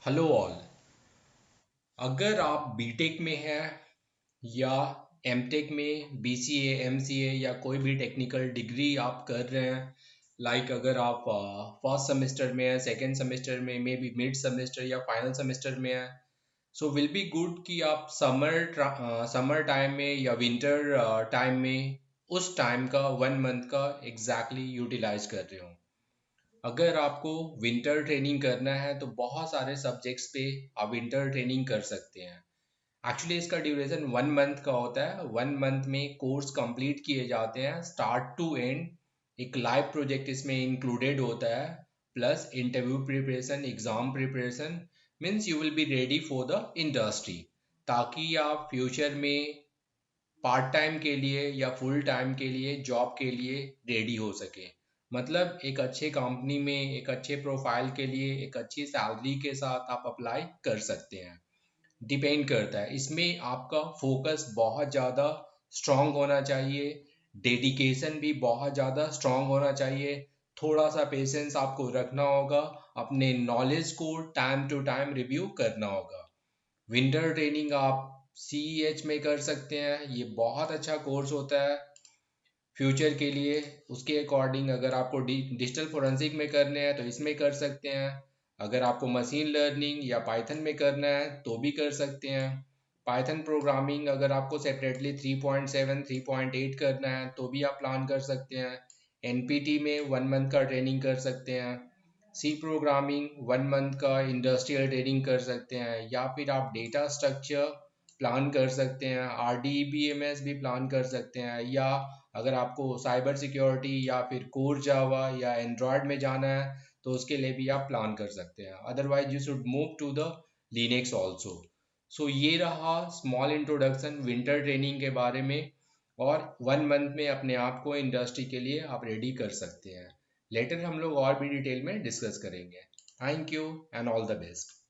Hello all. अगर आप BTech में हैं या एमटेक में बीसीए एमसीए या कोई भी टेक्निकल डिग्री आप कर रहे हैं, अगर आप फर्स्ट सेमेस्टर में हैं, सेकंड सेमेस्टर में, मे बी मिड सेमेस्टर या फाइनल सेमेस्टर में हैं, सो विल बी गुड कि आप समर टाइम में या विंटर टाइम में उस टाइम का 1 मंथ का एग्जैक्टली यूटिलाइज कर रहे हो। अगर आपको विंटर ट्रेनिंग करना है तो बहुत सारे सब्जेक्ट्स पे आप विंटर ट्रेनिंग कर सकते हैं। एक्चुअली इसका ड्यूरेशन 1 मंथ का होता है। 1 मंथ में कोर्स कंप्लीट किए जाते हैं स्टार्ट टू एंड। एक लाइव प्रोजेक्ट इसमें इंक्लूडेड होता है, plus interview preparation, exam preparation. Means you will be ready for the industry, ताकि आप फ्यूचर में पार्ट टाइम के लिए या फुल टाइम के लिए जॉब के लिए रेडी हो सके। मतलब एक अच्छे कंपनी में एक अच्छे प्रोफाइल के लिए एक अच्छी सैलरी के साथ आप अप्लाई कर सकते हैं। डिपेंड करता है, इसमें आपका फोकस बहुत ज़्यादा स्ट्रांग होना चाहिए, डेडिकेशन भी बहुत ज़्यादा स्ट्रांग होना चाहिए, थोड़ा सा पेशेंस आपको रखना होगा, अपने नॉलेज को टाइम टू टाइम रिव्यू करना होगा। विंटर ट्रेनिंग आप CEH में कर सकते हैं, ये बहुत अच्छा कोर्स होता है फ्यूचर के लिए। उसके अकॉर्डिंग अगर आपको डिजिटल फोरेंसिक में करने हैं तो इसमें कर सकते हैं। अगर आपको मशीन लर्निंग या पाइथन में करना है तो भी कर सकते हैं। पाइथन प्रोग्रामिंग अगर आपको सेपरेटली 3.7 3.8 करना है तो भी आप प्लान कर सकते हैं। NPT में 1 मंथ का ट्रेनिंग कर सकते हैं। सी प्रोग्रामिंग 1 मंथ का इंडस्ट्रियल ट्रेनिंग कर सकते हैं, या फिर आप डेटा स्ट्रक्चर प्लान कर सकते हैं, RDBMS भी प्लान कर सकते हैं, या अगर आपको साइबर सिक्योरिटी या फिर कोर जावा या एंड्रॉयड में जाना है तो उसके लिए भी आप प्लान कर सकते हैं। Otherwise you should move to the Linux also. So ये रहा स्मॉल इंट्रोडक्शन विंटर ट्रेनिंग के बारे में, और 1 मंथ में अपने आप को इंडस्ट्री के लिए आप रेडी कर सकते हैं। लेटर हम लोग और भी डिटेल में डिस्कस करेंगे। Thank you and all the best.